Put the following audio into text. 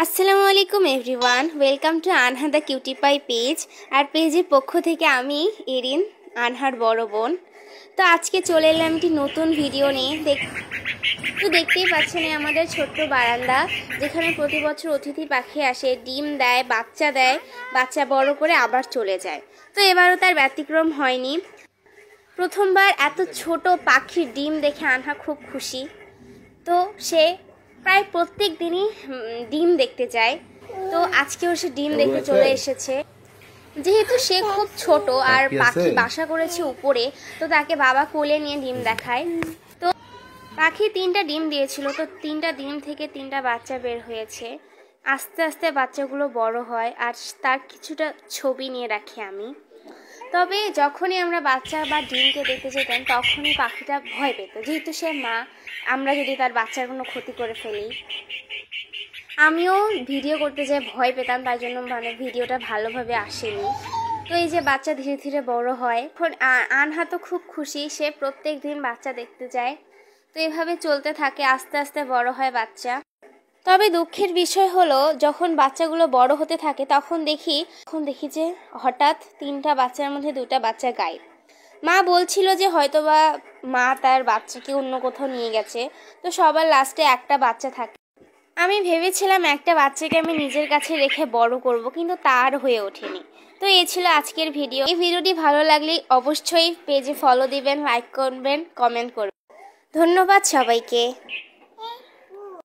আসসালামু আলাইকুম everyone, welcome to আনহা দ্য কিউটি পাই পেজ। আর পেজের পক্ষ থেকে আমি এরিন, আনহার বড় বোন। তো আজকে চলে এলাম একটি নতুন ভিডিও নিয়ে। দেখতেই পাচ্ছেন আমাদের ছোট্ট বারান্দা, যেখানে প্রতি বছর অতিথি পাখি আসে, ডিম দেয়, বাচ্চা বড় করে আবার চলে যায়। তো এবারও তার ব্যতিক্রম হয়নি। প্রথমবার এত ছোট পাখির ডিম দেখে আনহা খুব খুশি। তো সে প্রায় প্রত্যেক দিনই ডিম দেখতে যায়। তো আজকেও সে ডিম দেখতে চলে এসেছে। যেহেতু সে খুব ছোট আর পাখি বাসা করেছে উপরে, তো তাকে বাবা কোলে নিয়ে ডিম দেখায়। তো পাখি 3টা ডিম দিয়েছিল, তো 3টা ডিম থেকে 3টা বাচ্চা বের হয়েছে। আস্তে আস্তে বাচ্চাগুলো বড় হয়, আর তার কিছুটা ছবি নিয়ে রাখি আমি। তবে যখনই আমরা বাচ্চা বা ডিমকে দেখতে যেতাম, তখনই পাখিটা ভয় পেত, যেহেতু সে মা, আমরা যদি তার বাচ্চার কোনো ক্ষতি করে ফেলি। আমিও ভিডিও করতে যেয়ে ভয় পেতাম, তার জন্য ভিডিওটা ভালোভাবে আসেনি। তো এই যে বাচ্চা ধীরে ধীরে বড় হয়, এখন আনহা তো খুব খুশি, সে প্রত্যেক দিন বাচ্চা দেখতে যায়। তো এভাবে চলতে থাকে, আস্তে আস্তে বড় হয় বাচ্চা। তবে দুঃখের বিষয় হলো, যখন বাচ্চাগুলো বড় হতে থাকে তখন দেখি যে হঠাৎ 3টা বাচ্চার মধ্যে 2টা বাচ্চা গায়েব। মা বলছিল যে হয়তোবা মা তার বাচ্চাকে অন্য কোথাও নিয়ে গেছে, তো সবার লাস্টে একটা বাচ্চা থাকে। আমি ভেবেছিলাম একটা বাচ্চাকে আমি নিজের কাছে রেখে বড় করব, কিন্তু তার হয়ে ওঠেনি। তো এই ছিল আজকের ভিডিও। এই ভিডিওটি ভালো লাগলে অবশ্যই পেজে ফলো দিবেন, লাইক করবেন, কমেন্ট করবেন। ধন্যবাদ সবাইকে।